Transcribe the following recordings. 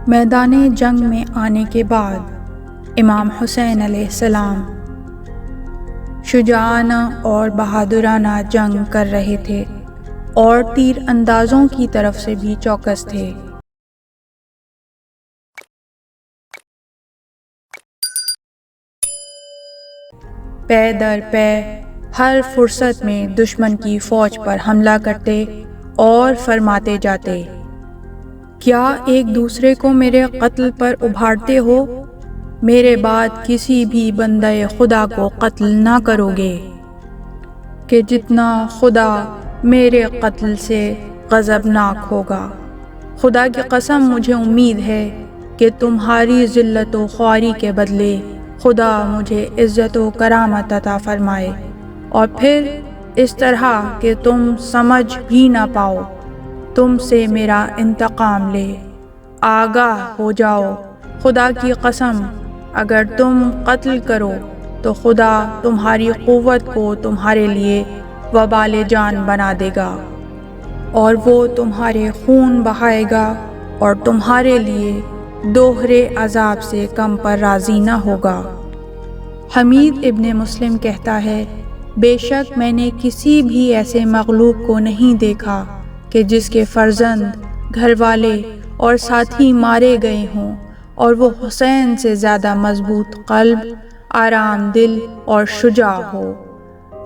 میدان جنگ میں آنے کے بعد امام حسین علیہ السلام شجاعانہ اور بہادرانہ جنگ کر رہے تھے اور تیر اندازوں کی طرف سے بھی چوکس تھے۔ پے در پے ہر فرصت میں دشمن کی فوج پر حملہ کرتے اور فرماتے جاتے، کیا ایک دوسرے کو میرے قتل پر ابھارتے ہو؟ میرے بعد کسی بھی بندہ خدا کو قتل نہ کرو گے کہ جتنا خدا میرے قتل سے غضبناک ہوگا۔ خدا کی قسم مجھے امید ہے کہ تمہاری ذلت و خواری کے بدلے خدا مجھے عزت و کرامت عطا فرمائے، اور پھر اس طرح کہ تم سمجھ بھی نہ پاؤ، تم سے میرا انتقام لے۔ آگاہ ہو جاؤ، خدا کی قسم اگر تم قتل کرو تو خدا تمہاری قوت کو تمہارے لیے وبال جان بنا دے گا، اور وہ تمہارے خون بہائے گا اور تمہارے لیے دوہرے عذاب سے کم پر راضی نہ ہوگا۔ حمید ابن مسلم کہتا ہے، بے شک میں نے کسی بھی ایسے مغلوب کو نہیں دیکھا کہ جس کے فرزند، گھر والے اور ساتھی مارے گئے ہوں اور وہ حسین سے زیادہ مضبوط قلب، آرام دل اور شجاع ہو۔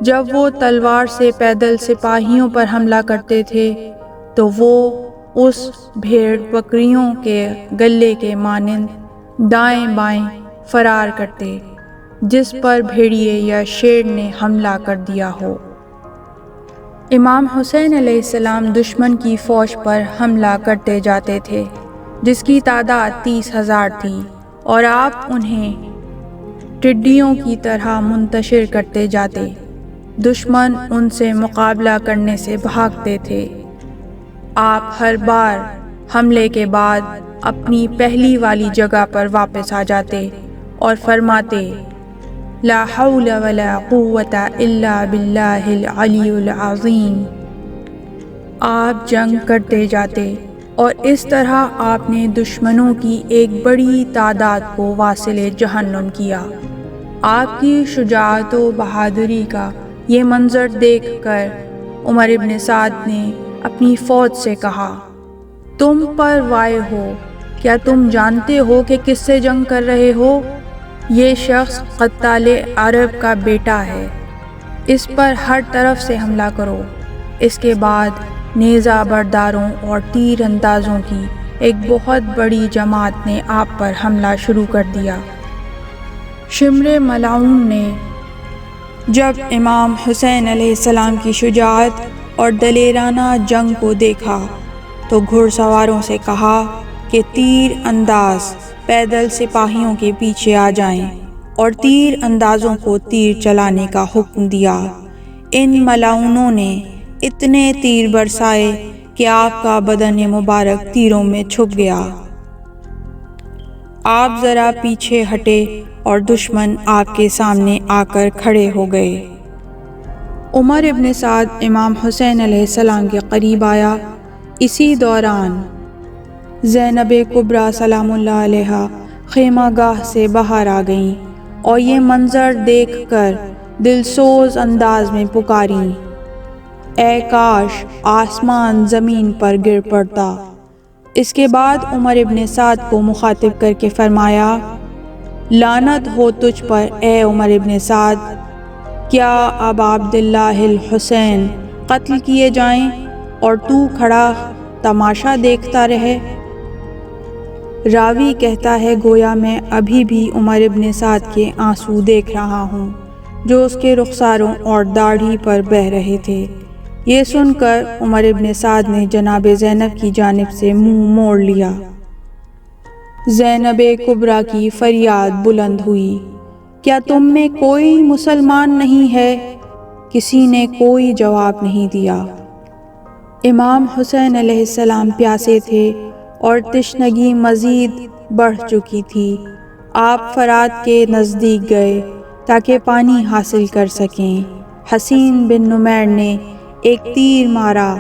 جب وہ تلوار سے پیدل سپاہیوں پر حملہ کرتے تھے تو وہ اس بھیڑ بکریوں کے گلے کے مانند دائیں بائیں فرار کرتے جس پر بھیڑیے یا شیر نے حملہ کر دیا ہو۔ امام حسین علیہ السلام دشمن کی فوج پر حملہ کرتے جاتے تھے جس کی تعداد 30,000 تھی، اور آپ انہیں ٹڈیوں کی طرح منتشر کرتے جاتے۔ دشمن ان سے مقابلہ کرنے سے بھاگتے تھے۔ آپ ہر بار حملے کے بعد اپنی پہلی والی جگہ پر واپس آ جاتے اور فرماتے، لا حول ولا قوة الا باللہ العلی العظیم۔ آپ جنگ کرتے جاتے اور اس طرح آپ نے دشمنوں کی ایک بڑی تعداد کو واصل جہنم کیا۔ آپ کی شجاعت و بہادری کا یہ منظر دیکھ کر عمر ابن سعد نے اپنی فوج سے کہا، تم پر وائے ہو، کیا تم جانتے ہو کہ کس سے جنگ کر رہے ہو؟ یہ شخص قتال عرب کا بیٹا ہے، اس پر ہر طرف سے حملہ کرو۔ اس کے بعد نیزہ برداروں اور تیر اندازوں کی ایک بہت بڑی جماعت نے آپ پر حملہ شروع کر دیا۔ شمر ملعون نے جب امام حسین علیہ السلام کی شجاعت اور دلیرانہ جنگ کو دیکھا تو گھڑ سواروں سے کہا کہ تیر انداز پیدل سپاہیوں کے پیچھے آ جائیں، اور تیر اندازوں کو تیر چلانے کا حکم دیا۔ ان ملعونوں نے اتنے تیر برسائے کہ آپ کا بدن مبارک تیروں میں چھپ گیا۔ آپ ذرا پیچھے ہٹے اور دشمن آپ کے سامنے آ کر کھڑے ہو گئے۔ عمر ابن سعد امام حسین علیہ السلام کے قریب آیا۔ اسی دوران زینب کبریٰ سلام اللہ علیہا خیمہ گاہ سے باہر آ گئیں اور یہ منظر دیکھ کر دلسوز انداز میں پکاریں، اے کاش آسمان زمین پر گر پڑتا۔ اس کے بعد عمر ابن سعد کو مخاطب کر کے فرمایا، لعنت ہو تجھ پر اے عمر ابن سعد، کیا اب عبداللہ الحسین قتل کیے جائیں اور تو کھڑا تماشا دیکھتا رہے؟ راوی کہتا ہے، گویا میں ابھی بھی عمر ابن سعد کے آنسو دیکھ رہا ہوں جو اس کے رخساروں اور داڑھی پر بہہ رہے تھے۔ یہ سن کر عمر ابن سعد نے جناب زینب کی جانب سے منہ موڑ لیا۔ زینب کبریٰ کی فریاد بلند ہوئی، کیا تم میں کوئی مسلمان نہیں ہے؟ کسی نے کوئی جواب نہیں دیا۔ امام حسین علیہ السلام پیاسے تھے اور تشنگی مزید بڑھ چکی تھی۔ آپ فرات کے نزدیک گئے تاکہ پانی حاصل کر سکیں۔ حسین بن نمیر نے ایک تیر مارا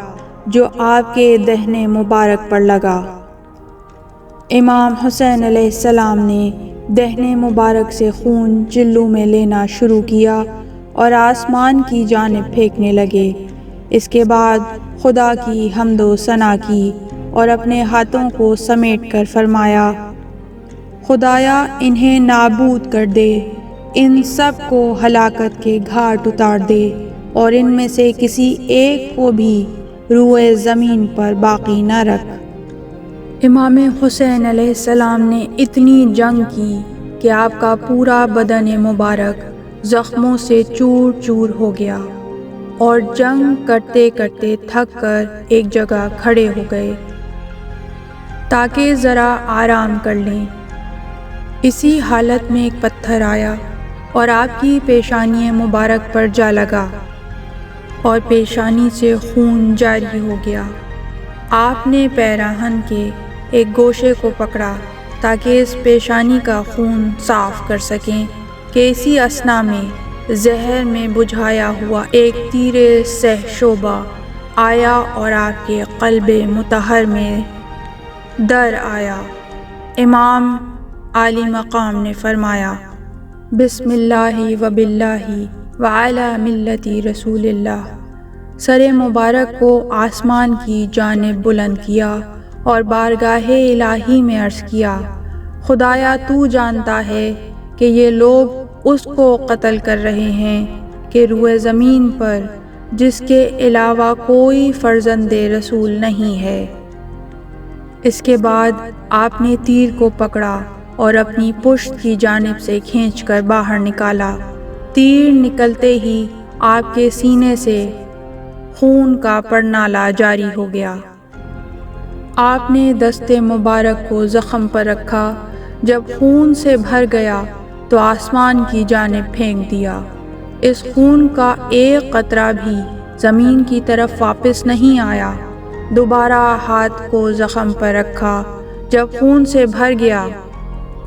جو آپ کے دہنے مبارک پر لگا۔ امام حسین علیہ السلام نے دہنے مبارک سے خون جلو میں لینا شروع کیا اور آسمان کی جانب پھینکنے لگے۔ اس کے بعد خدا کی حمد و ثنا کی اور اپنے ہاتھوں کو سمیٹ کر فرمایا، خدایا انہیں نابود کر دے، ان سب کو ہلاکت کے گھاٹ اتار دے اور ان میں سے کسی ایک کو بھی روئے زمین پر باقی نہ رکھ۔ امام حسین علیہ السلام نے اتنی جنگ کی کہ آپ کا پورا بدن مبارک زخموں سے چور چور ہو گیا اور جنگ کرتے کرتے تھک کر ایک جگہ کھڑے ہو گئے تاکہ ذرا آرام کر لیں۔ اسی حالت میں ایک پتھر آیا اور آپ کی پیشانی مبارک پر جا لگا اور پیشانی سے خون جاری ہو گیا۔ آپ نے پیراہن کے ایک گوشے کو پکڑا تاکہ اس پیشانی کا خون صاف کر سکیں کہ اسی اثنا میں زہر میں بجھایا ہوا ایک تیر سہ شعبہ آیا اور آپ کے قلب مطہر میں در آیا۔ امام عالی مقام نے فرمایا، بسم اللہ و باللہ وعلی ملت رسول اللہ۔ سر مبارک کو آسمان کی جانب بلند کیا اور بارگاہ الہی میں عرض کیا، خدایا تو جانتا ہے کہ یہ لوگ اس کو قتل کر رہے ہیں کہ روئے زمین پر جس کے علاوہ کوئی فرزند رسول نہیں ہے۔ اس کے بعد آپ نے تیر کو پکڑا اور اپنی پشت کی جانب سے کھینچ کر باہر نکالا۔ تیر نکلتے ہی آپ کے سینے سے خون کا پرنالہ جاری ہو گیا۔ آپ نے دست مبارک کو زخم پر رکھا، جب خون سے بھر گیا تو آسمان کی جانب پھینک دیا۔ اس خون کا ایک قطرہ بھی زمین کی طرف واپس نہیں آیا۔ دوبارہ ہاتھ کو زخم پر رکھا، جب خون سے بھر گیا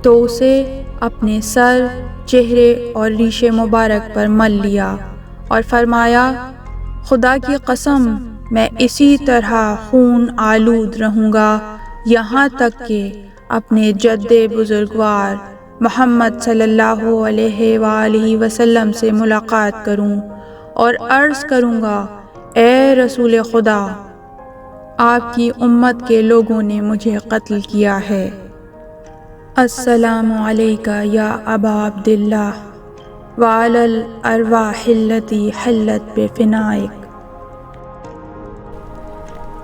تو اسے اپنے سر، چہرے اور ریش مبارک پر مل لیا اور فرمایا، خدا کی قسم میں اسی طرح خون آلود رہوں گا یہاں تک کہ اپنے جد بزرگوار محمد صلی اللہ علیہ وآلہ وسلم سے ملاقات کروں اور عرض کروں گا، اے رسول خدا، آپ کی امت کے لوگوں نے مجھے قتل کیا ہے۔ السلام علیکہ یا ابا عبداللہ وعلی الارواح التی حلت بفنائک۔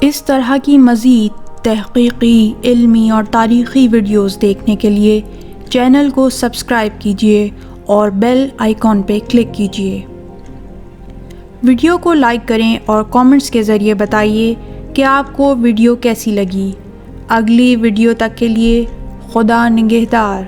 اس طرح کی مزید تحقیقی، علمی اور تاریخی ویڈیوز دیکھنے کے لیے چینل کو سبسکرائب کیجیے اور بیل آئیکن پہ کلک کیجیے۔ ویڈیو کو لائک کریں اور کامنٹس کے ذریعے بتائیے کہ آپ کو ویڈیو کیسی لگی۔ اگلی ویڈیو تک کے لیے خدا نگہدار۔